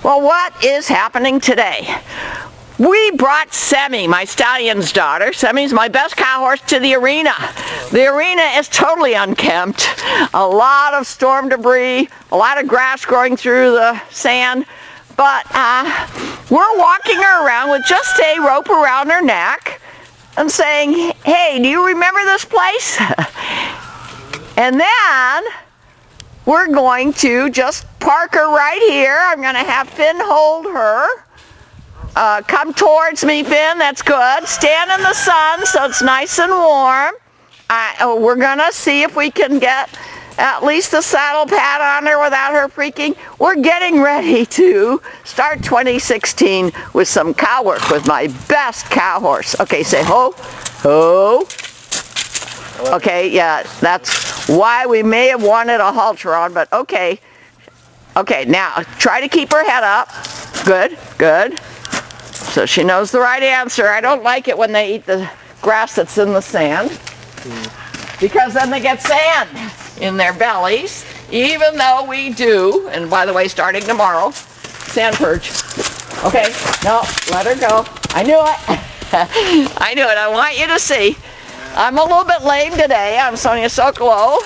Well, what is happening today? We brought Semi, my stallion's daughter. Semi's my best cow horse, to the arena. The arena is totally unkempt. A lot of storm debris, a lot of grass growing through the sand. But we're walking her around with just a rope around her neck and saying, hey, do you remember this place? And then we're going to just park her right here. I'm going to have Finn hold her. Come towards me, Finn. That's good. Stand in the sun so it's nice and warm. We're going to see if we can get at least the saddle pad on her without her freaking. We're getting ready to start 2016 with some cow work with my best cow horse. Okay, say ho, ho. Okay, yeah, that's why we may have wanted a halter on, but okay. Okay, now try to keep her head up. Good, good. So she knows the right answer. I don't like it when they eat the grass that's in the sand, because then they get sand in their bellies, even though we do, and by the way, starting tomorrow, sand purge. Okay, no, let her go. I knew it. I knew it. I want you to see. I'm a little bit lame today. I'm Sonia Sokolow,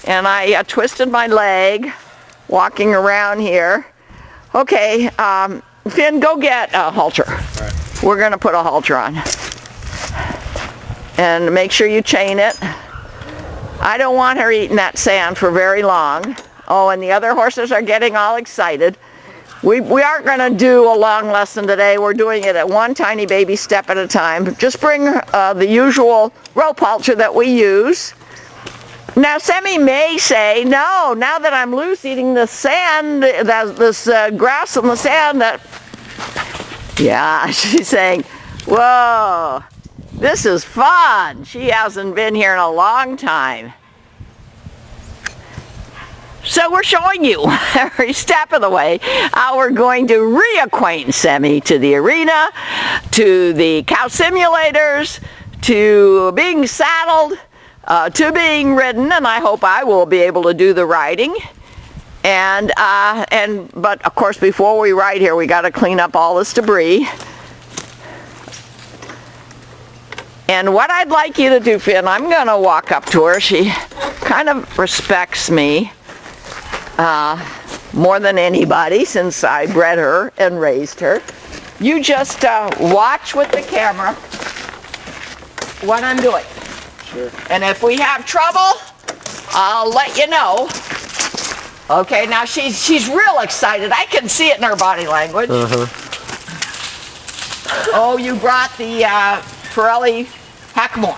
and I twisted my leg walking around here. Okay, Finn, go get a halter. Right. We're going to put a halter on. And make sure you chain it. I don't want her eating that sand for very long. Oh, and the other horses are getting all excited. We aren't going to do a long lesson today. We're doing it at one tiny baby step at a time. Just bring the usual rope halter that we use. Now, Semi may say, no, now that I'm loose eating the sand, this grass and the sand, that, yeah, she's saying, whoa, this is fun. She hasn't been here in a long time. So we're showing you every step of the way how we're going to reacquaint Semi to the arena, to the cow simulators, to being saddled, to being ridden, and I hope I will be able to do the riding. But of course, before we ride here, we got to clean up all this debris. And what I'd like you to do, Finn, I'm going to walk up to her. She kind of respects me more than anybody since I bred her and raised her. You just watch with the camera what I'm doing. Sure. And if we have trouble, I'll let you know. Okay, now she's real excited. I can see it in her body language. Oh, you brought the Pirelli Hackamore,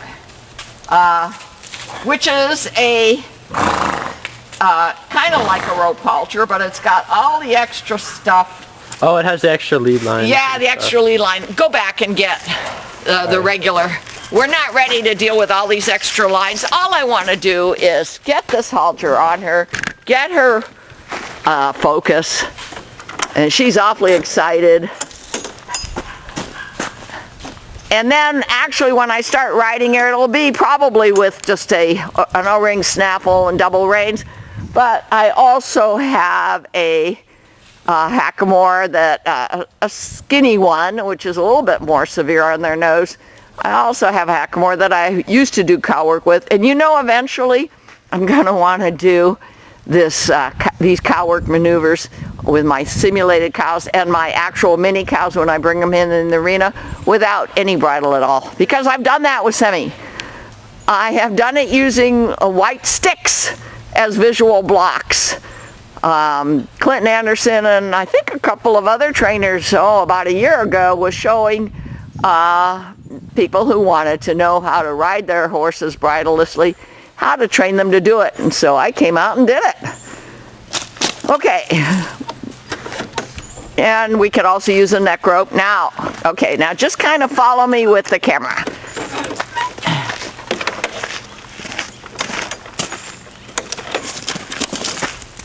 which is a kind of like a rope halter, but it's got all the extra stuff. Oh, it has the extra lead line. Yeah, the extra lead line. Go back and get the regular. We're not ready to deal with all these extra lines. All I want to do is get this halter on her, get her focus, and she's awfully excited. And then actually when I start riding her, it'll be probably with just an O-ring snaffle and double reins. But I also have a Hackamore, that a skinny one, which is a little bit more severe on their nose. I also have a Hackamore that I used to do cow work with. And you know, eventually I'm going to want to do these cow work maneuvers with my simulated cows and my actual mini cows when I bring them in the arena without any bridle at all. Because I've done that with Semi. I have done it using white sticks as visual blocks. Clinton Anderson and I think a couple of other trainers, about a year ago, was showing people who wanted to know how to ride their horses bridlelessly, how to train them to do it. And so I came out and did it. Okay. And we could also use a neck rope. Now, okay, now just kind of follow me with the camera.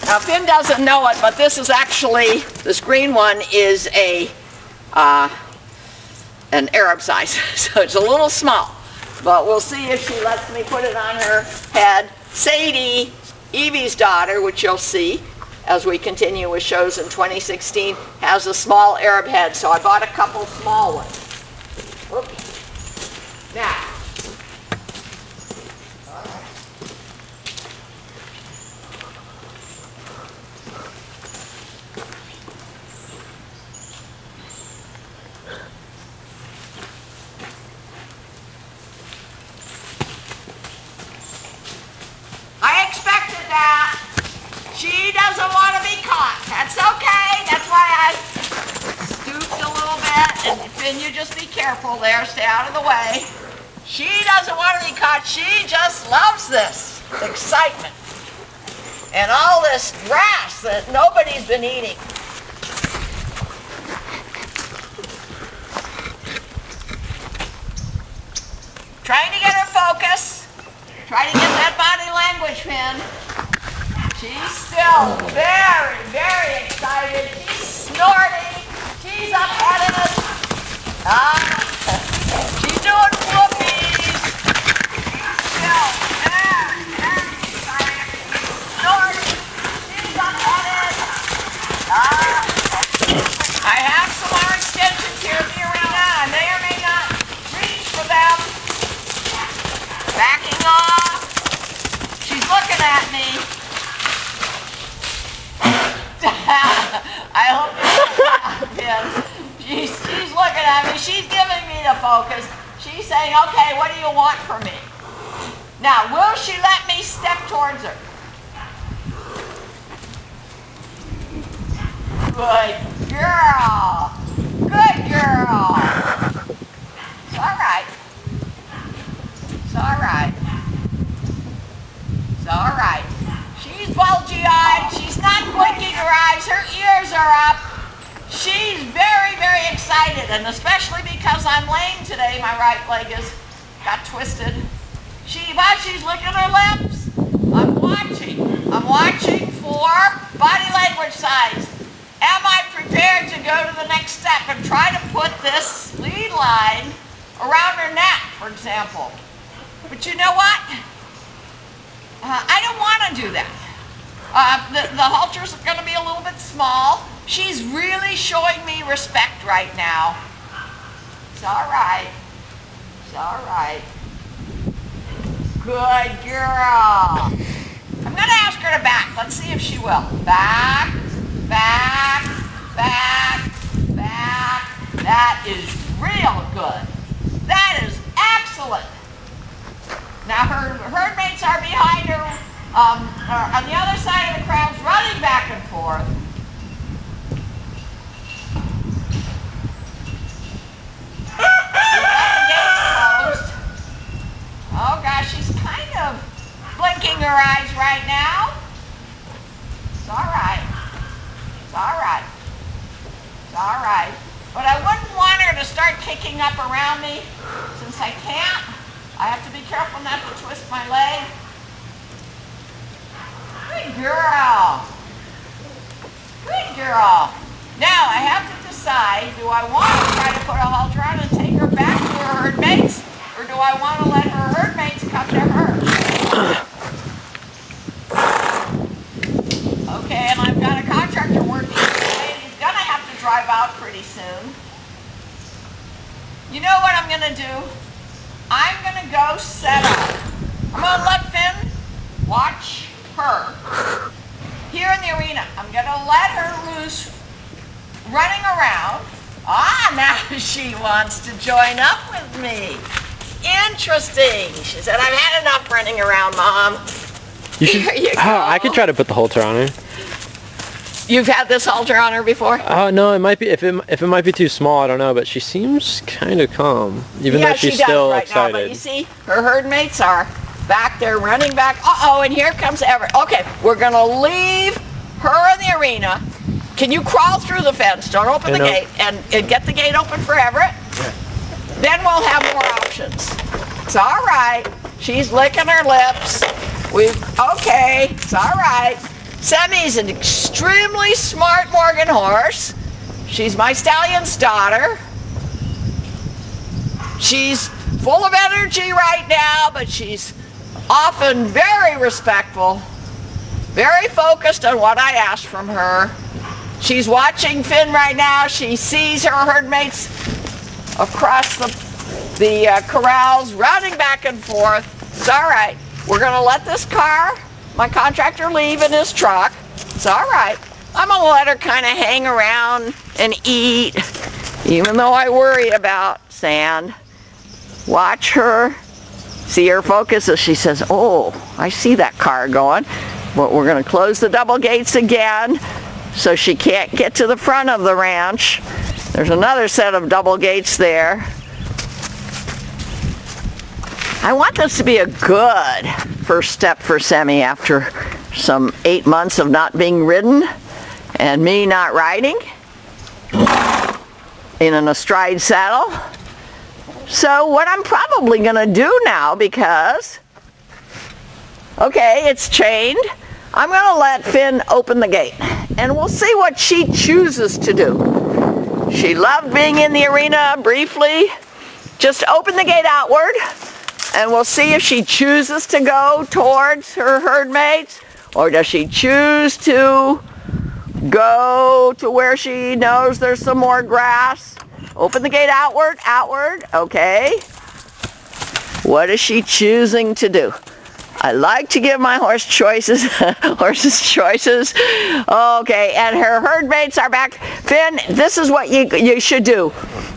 Now Finn doesn't know it, but this is actually, this green one is an Arab size, so it's a little small. But we'll see if she lets me put it on her head. Sadie, Evie's daughter, which you'll see, as we continue with shows in 2016, has a small Arab head, so I bought a couple small ones. Oops. Now, I expected that. She doesn't want to be caught. That's okay. That's why I stooped a little bit. And Finn, you just be careful there. Stay out of the way. She doesn't want to be caught. She just loves this excitement and all this grass that nobody's been eating. Trying to get her focus. Try to get that body language, Finn. She's still very, very excited. She's snorting. She's up-headed. She's doing whoopies. She's still very, very excited. She's snorting. She's up-headed. I have some more extensions here in the arena. I may or may not reach for them. Backing off. She's looking at me. I hope you know, she's looking at me. She's giving me the focus. She's saying, okay, what do you want from me? Now, will she let me step towards her? Good girl. Good girl. It's all right. It's all right. It's all right. She's bulgy-eyed. She's not blinking her eyes. Her ears are up. She's very, very excited, and especially because I'm lame today, my right leg got twisted. While she's licking her lips, I'm watching. I'm watching for body language signs. Am I prepared to go to the next step and try to put this lead line around her neck, for example? But you know what? I don't want to do that. The halters are going to be a little bit small. She's really showing me respect right now. It's all right. It's all right. Good girl. I'm going to ask her to back. Let's see if she will. Back, back, back, back. That is real good. That is excellent. Now her herd mates are behind her on the other side of the crowds, running back and forth. We've got the gates closed. Oh gosh, she's kind of blinking her eyes right now. It's all right. It's all right. It's all right. But I wouldn't want her to start kicking up around me since I can't. I have to be careful not to twist my leg. Good girl. Good girl. Now I have to decide, do I want to try to put a halter on and take her back to her herd mates, or do I want to let her herd mates come to her? Okay, and I've got a contractor working today. He's going to have to drive out pretty soon. You know what I'm going to do? I'm going to go set up. I'm going to let Finn watch her here in the arena. I'm going to let her loose running around. Now she wants to join up with me. Interesting. She said, I've had enough running around, Mom. Here you go. I could try to put the halter on her. You've had this halter on her before? Oh no, it might be if it might be too small. I don't know, but she seems kind of calm, even though she's still right excited. Now, but you see, her herd mates are back there running back. Uh-oh, and here comes Everett. Okay, we're gonna leave her in the arena. Can you crawl through the fence? Don't open the gate and get the gate open for Everett. Yeah. Then we'll have more options. It's all right. She's licking her lips. Okay, it's all right. Semi's an extremely smart Morgan horse. She's my stallion's daughter. She's full of energy right now, but she's often very respectful. very focused on what I asked from her. She's watching Finn right now. She sees her herd mates across the corrals, running back and forth. It's all right. We're gonna let this car, my contractor, leave in his truck. It's all right. I'm gonna let her kind of hang around and eat, even though I worry about sand. Watch her, see her focus as she says, oh, I see that car going. But we're gonna close the double gates again so she can't get to the front of the ranch. There's another set of double gates there. I want this to be a good first step for Semi after some 8 months of not being ridden and me not riding in an astride saddle. So what I'm probably gonna do now, because, okay, it's chained, I'm gonna let Finn open the gate and we'll see what she chooses to do. She loved being in the arena briefly. Just open the gate outward and we'll see if she chooses to go towards her herd mates, or does she choose to go to where she knows there's some more grass. Open the gate outward, okay. What is she choosing to do? I like to give my horses choices. Okay, and her herd mates are back. Finn, this is what you should do.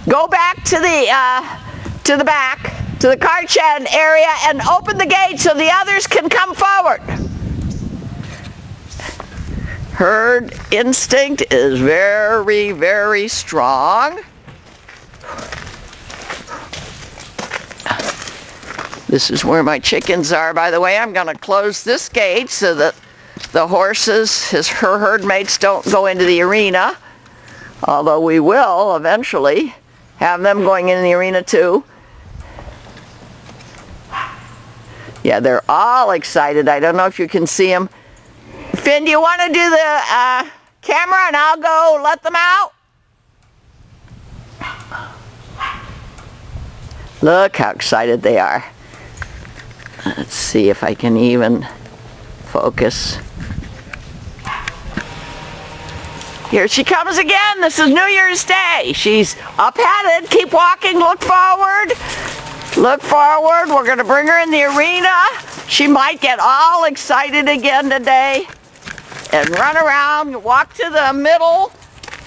Go back to the back, to the cart shed area, and open the gate so the others can come forward. Herd instinct is very, very strong. This is where my chickens are, by the way. I'm going to close this gate so that the horses, her herd mates, don't go into the arena. Although we will eventually have them going in the arena too. Yeah, they're all excited. I don't know if you can see them. Finn, do you want to do the camera and I'll go let them out? Look how excited they are. Let's see if I can even focus. Here she comes again. This is New Year's Day. She's up-headed. Keep walking. Look forward. Look forward. We're going to bring her in the arena. She might get all excited again today and run around, walk to the middle,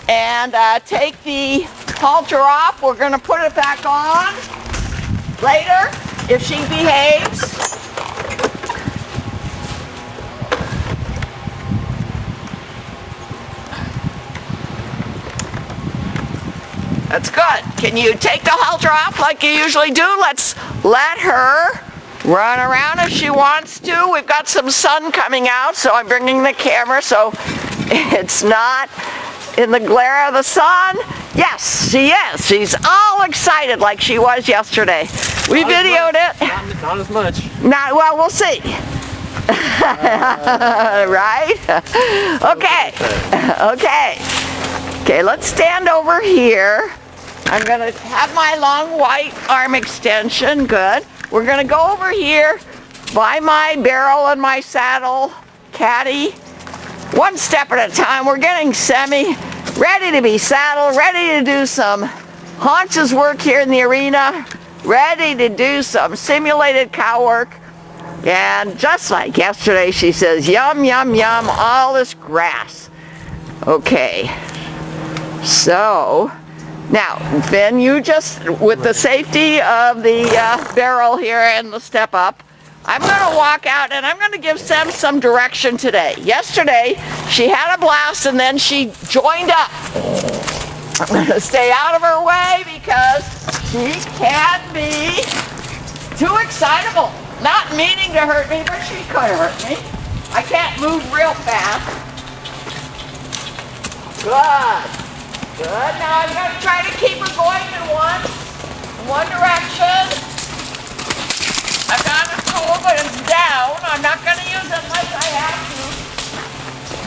and take the halter off. We're going to put it back on later if she behaves. That's good. Can you take the halter off like you usually do? Let's let her run around if she wants to. We've got some sun coming out, so I'm bringing the camera so it's not in the glare of the sun. Yes, she is. She's all excited like she was yesterday. We videoed it. Not as much. Well, we'll see. Right? Okay, let's stand over here. I'm going to have my long white arm extension. Good. We're going to go over here by my barrel and my saddle caddy. One step at a time. We're getting Semi ready to be saddled, ready to do some haunches work here in the arena, ready to do some simulated cow work. And just like yesterday, she says, yum, yum, yum, all this grass. Okay. So, now, Finn, you just, with the safety of the barrel here and the step up, I'm going to walk out and I'm going to give Sam some direction today. Yesterday, she had a blast and then she joined up. I'm going to stay out of her way because she can be too excitable. Not meaning to hurt me, but she could hurt me. I can't move real fast. Good. Good. Now I'm going to try to keep her going in one direction. I've got it full, but it's down. I'm not going to use it unless I have to.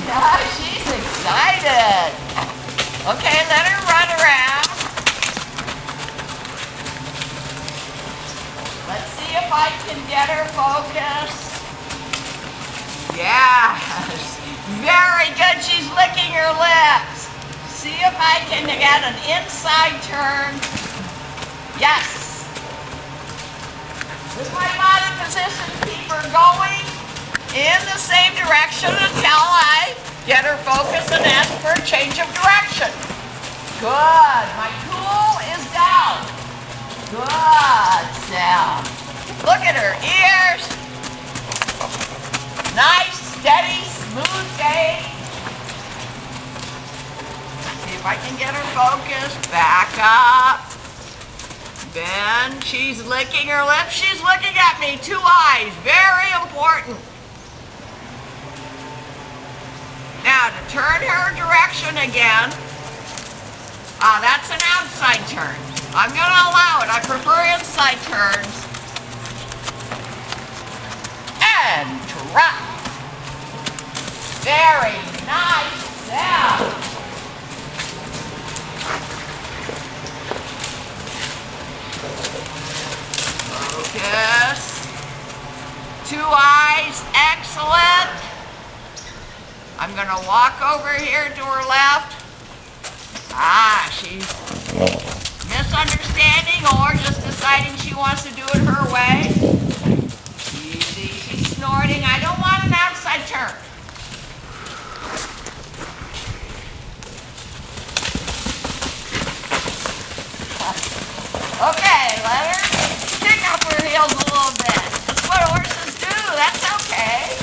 Yeah, she's excited. Okay, let her run around. Let's see if I can get her focused. Yes. Very good. She's licking her lips. See if I can get an inside turn. Yes. With my body position, keep her going in the same direction until I get her focused and ask for a change of direction. Good. My tool is down. Good, Sam. Look at her ears. Nice, steady, smooth gaze. See if I can get her focused. Back up. Bend. She's licking her lips. She's looking at me. 2 eyes. Very important. Now to turn her direction again. That's an outside turn. I'm going to allow it. I prefer inside turns. And drop. Very nice down. Focus. 2 eyes. Excellent. I'm going to walk over here to her left. She's misunderstanding or just deciding she wants to do it her way. Easy. She's snorting. I don't want an outside turn. Okay, let her kick up her heels a little bit. That's what horses do. That's okay.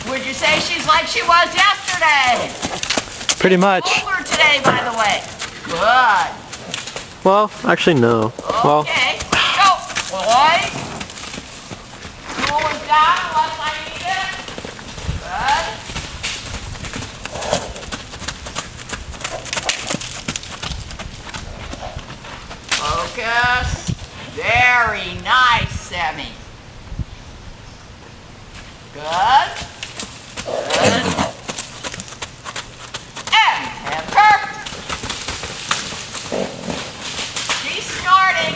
Would you say she's like she was yesterday? Pretty much. Over today, by the way. Good. Well, actually, no. Okay. Go, boy. Tool is down unless I need it. Good. Focus. Very nice, Sammy. Good. Good. And temper. She's snorting.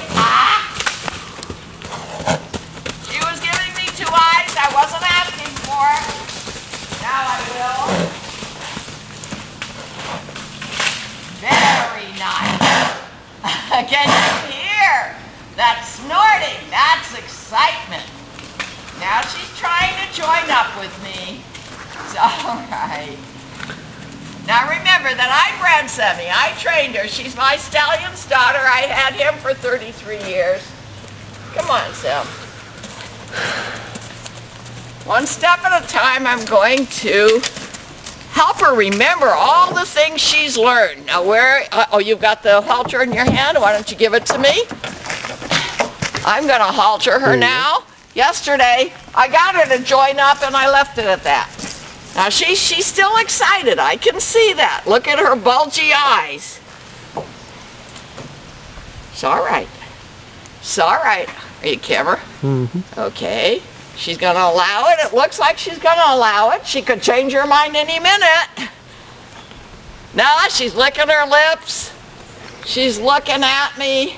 She was giving me 2 eyes. I wasn't asking for it. Now I will. Very nice. Can you hear that snorting? That's excitement. Now she's trying to join up with me. It's all right. Now remember that I bred Semi. I trained her. She's my stallion's daughter. I had him for 33 years. Come on, Sam. One step at a time, I'm going to help her remember all the things she's learned. Now you've got the halter in your hand. Why don't you give it to me? I'm going to halter her now. Yesterday, I got her to join up and I left it at that. Now she's still excited. I can see that. Look at her bulgy eyes. It's all right. It's all right. Are you camera? Mm-hmm. Okay. She's going to allow it. It looks like she's going to allow it. She could change her mind any minute. Now she's licking her lips. She's looking at me.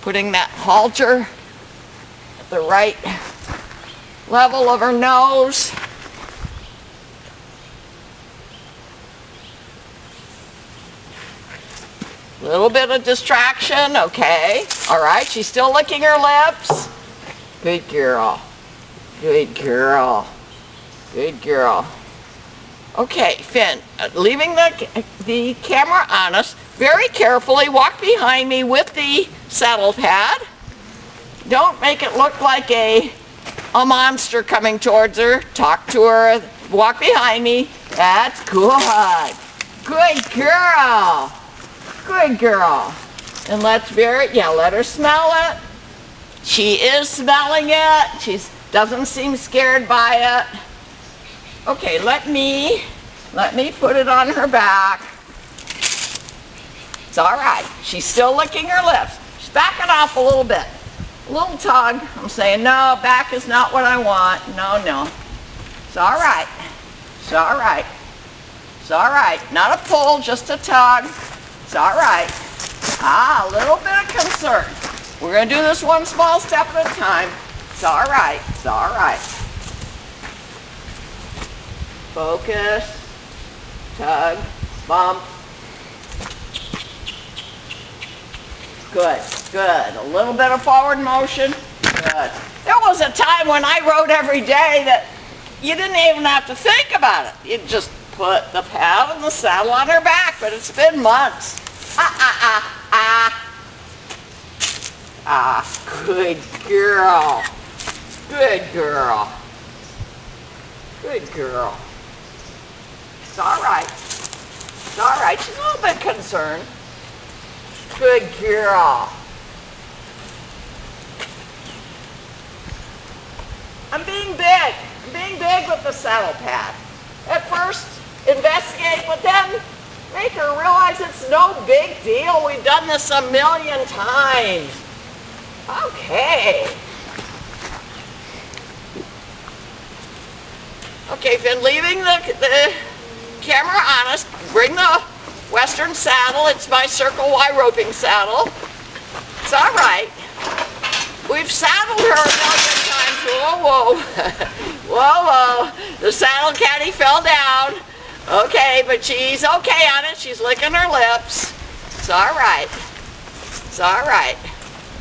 Putting that halter at the right level of her nose. A little bit of distraction, okay. All right, she's still licking her lips. Good girl. Good girl. Good girl. Okay, Finn, leaving the camera on us, very carefully walk behind me with the saddle pad. Don't make it look like a monster coming towards her. Talk to her, walk behind me. That's good. Good girl. Good girl. And let her smell it. She is smelling it. She doesn't seem scared by it. Okay, let me put it on her back. It's all right. She's still licking her lips. She's backing off a little bit. A little tug. I'm saying, no, back is not what I want. No, no. It's all right. It's all right. It's all right. Not a pull, just a tug. It's all right. A little bit of concern. We're going to do this one small step at a time. It's all right. It's all right. Focus. Tug. Bump. Good. Good. A little bit of forward motion. Good. There was a time when I rode every day that you didn't even have to think about it. You just put the pad and the saddle on her back, but it's been months. Good girl. Good girl. Good girl. It's all right. It's all right. She's a little bit concerned. Good girl. I'm being big. I'm being big with the saddle pad. At first, investigate, but then make her realize it's no big deal. We've done this a million times. Okay. Okay, Finn, leaving the camera on us, bring the Western saddle. It's my Circle Y roping saddle. It's all right. We've saddled her a million times. Whoa, whoa. Whoa, whoa. The saddle caddy fell down. Okay, but she's okay on it. She's licking her lips. It's all right. It's all right.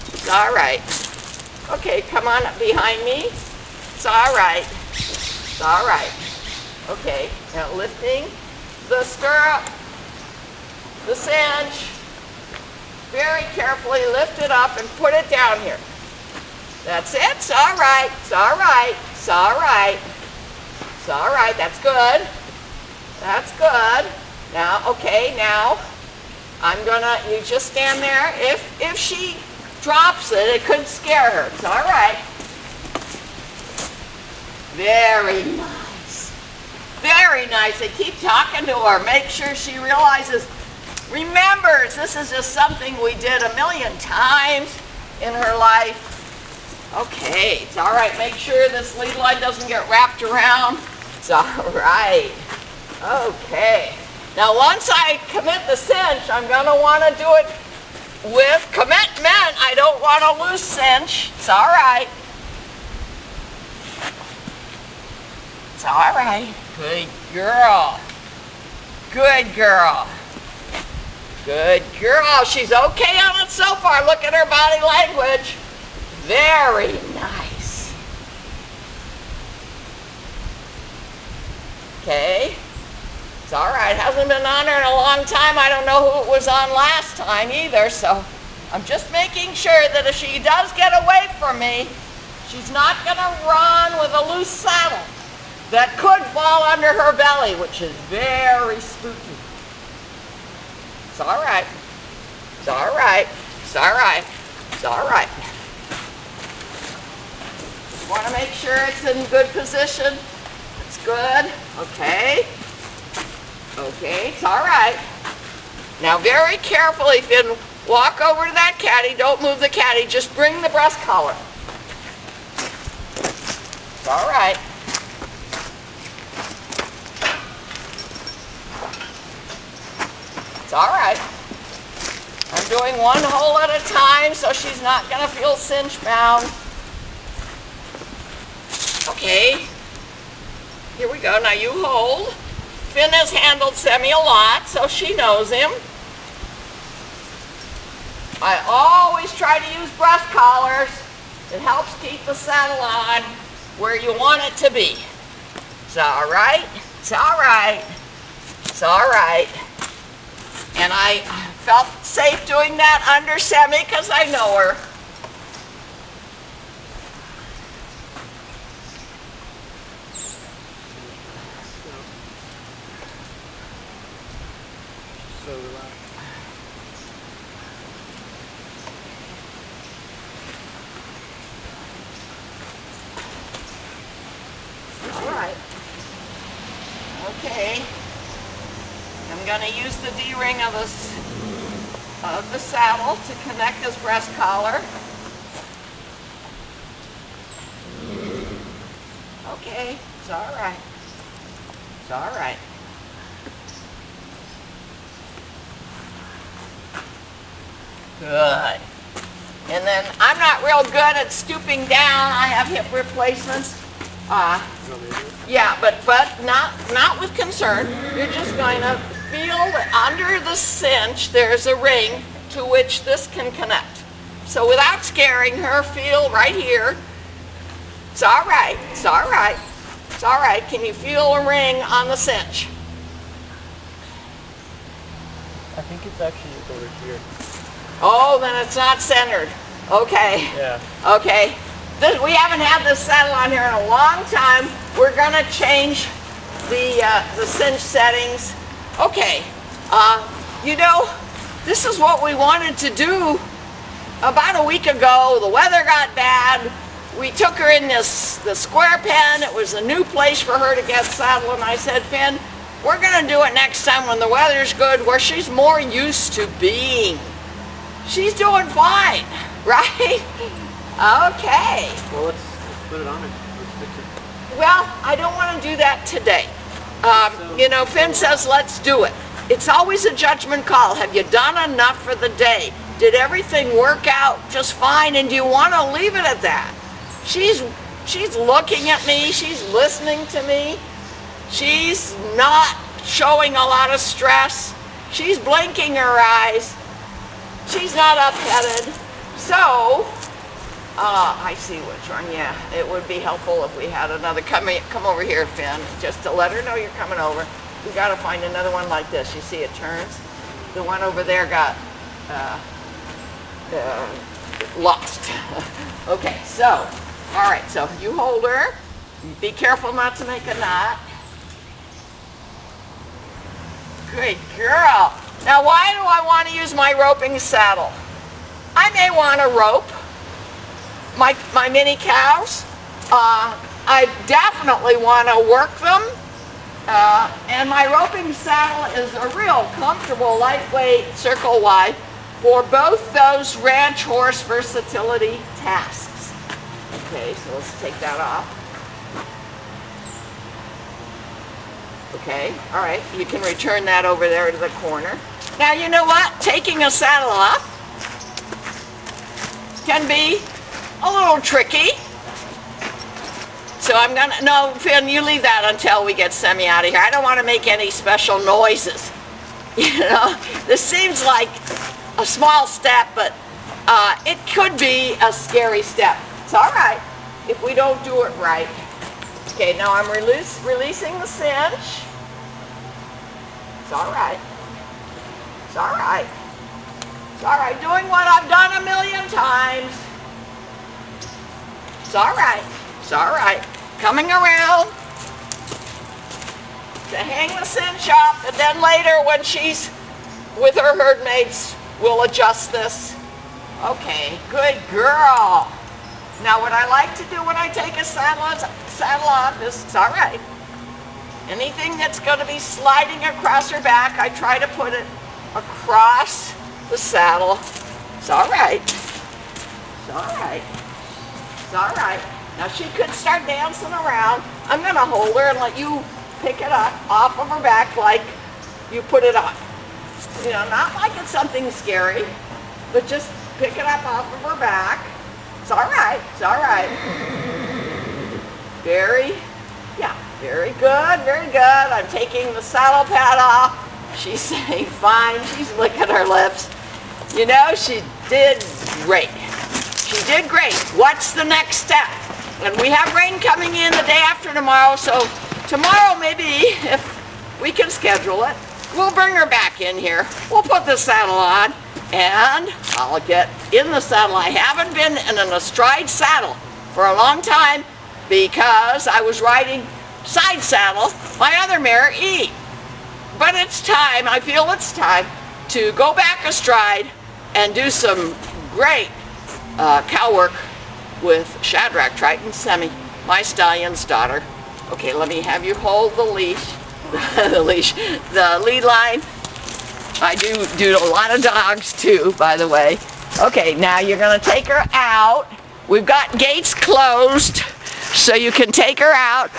It's all right. Okay, come on up behind me. It's all right. It's all right. Okay, now lifting the stirrup, the cinch. Very carefully lift it up and put it down here. That's it. It's all right. It's all right. It's all right. It's all right. That's good. That's good. Now, okay, now I'm gonna, you just stand there. If she drops it, it could scare her. It's all right. Very nice. Very nice. I keep talking to her. Make sure she realizes, remembers this is just something we did a million times in her life. Okay, it's all right. Make sure this lead line doesn't get wrapped around. It's all right. Okay. Now once I commit the cinch, I'm going to want to do it with commitment. I don't want a loose cinch. It's all right. It's all right. Good girl. Good girl. Good girl. She's okay on it so far. Look at her body language. Very nice. Okay. It's all right. Hasn't been on her in a long time. I don't know who it was on last time either, so I'm just making sure that if she does get away from me, she's not going to run with a loose saddle that could fall under her belly, which is very spooky. It's all right. It's all right. It's all right. It's all right. Just want to make sure it's in good position. It's good. Okay. Okay, it's all right. Now very carefully, Finn, walk over to that caddy. Don't move the caddy. Just bring the breast collar. It's all right. It's all right. I'm doing one hole at a time so she's not going to feel cinch bound. Okay. Here we go. Now you hold. Finn has handled Semi a lot, so she knows him. I always try to use breast collars. It helps keep the saddle on where you want it to be. It's all right. It's all right. It's all right. And I felt safe doing that under Semi because I know her. So relaxed. All right. Okay. I'm going to use the D-ring of the saddle to connect this breast collar. Okay. It's all right. It's all right. Good. And then I'm not real good at stooping down. I have hip replacements. Yeah, but not with concern. You're just going to feel that under the cinch there's a ring to which this can connect. So without scaring her, feel right here. It's all right. It's all right. It's all right. Can you feel a ring on the cinch? I think it's actually over here. Oh, then it's not centered. Okay. Yeah. Okay. We haven't had this saddle on here in a long time. We're going to change the cinch settings. Okay. You know, this is what we wanted to do about a week ago. The weather got bad. We took her in the square pen. It was a new place for her to get saddled. And I said, Finn, we're going to do it next time when the weather's good, where she's more used to being. She's doing fine, right? Okay. Well, let's put it on her. Let's fix it. Well, I don't want to do that today. You know, Finn says let's do it. It's always a judgment call. Have you done enough for the day? Did everything work out just fine? And do you want to leave it at that? She's looking at me. She's listening to me. She's not showing a lot of stress. She's blinking her eyes. She's not up-headed. So, I see which one. Yeah, it would be helpful if we had another. Come over here, Finn, just to let her know you're coming over. We got to find another one like this. You see it turns? The one over there got lost. Okay, so, all right, so you hold her. Be careful not to make a knot. Good girl. Now, why do I want to use my roping saddle? I may want to rope my mini cows. I definitely want to work them. And my roping saddle is a real comfortable, lightweight, circle wide for both those ranch horse versatility tasks. Okay, so let's take that off. Okay, all right, you can return that over there to the corner. Now, you know what? Taking a saddle off can be a little tricky. So I'm gonna, no, Finn, you leave that until we get Semi out of here. I don't want to make any special noises. You know, this seems like a small step, but it could be a scary step. It's all right if we don't do it right. Okay, now I'm releasing the cinch. It's all right. It's all right. It's all right. Doing what I've done a million times. It's all right. It's all right. Coming around to hang the cinch up, and then later when she's with her herd mates, we'll adjust this. Okay, good girl. Now what I like to do when I take a saddle off is, it's all right. Anything that's going to be sliding across her back, I try to put it across the saddle. It's all right. It's all right. It's all right. Now she could start dancing around. I'm going to hold her and let you pick it up off of her back like you put it on. You know, not like it's something scary, but just pick it up off of her back. It's all right. It's all right. Very good, very good. I'm taking the saddle pad off. She's saying fine. She's licking her lips. You know, she did great. She did great. What's the next step? And we have rain coming in the day after tomorrow, so tomorrow maybe, if we can schedule it, we'll bring her back in here. We'll put the saddle on, and I'll get in the saddle. I haven't been in an astride saddle for a long time because I was riding side saddle my other mare, E. But it's time, I feel it's time to go back astride and do some great cow work with Shadrach Triton Semi, my stallion's daughter. Okay, let me have you hold the leash, the lead line. I do a lot of dogs too, by the way. Okay, now you're gonna take her out. We've got gates closed, so you can take her out,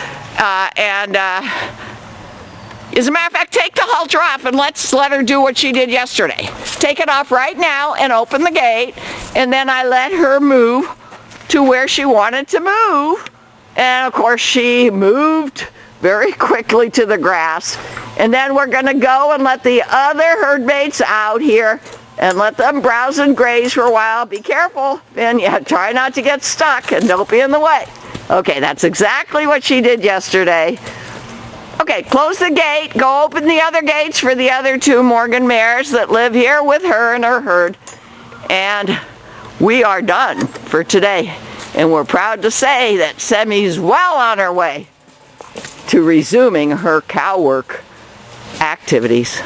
As a matter of fact, take the halter off and let's let her do what she did yesterday. Take it off right now and open the gate, and then I let her move to where she wanted to move. And of course she moved very quickly to the grass. And then we're going to go and let the other herd mates out here and let them browse and graze for a while. Be careful, and yeah, try not to get stuck and don't be in the way. Okay, that's exactly what she did yesterday. Okay, close the gate, go open the other gates for the other 2 Morgan mares that live here with her and her herd. And we are done for today. And we're proud to say that Semi's well on her way to resuming her cow work activities.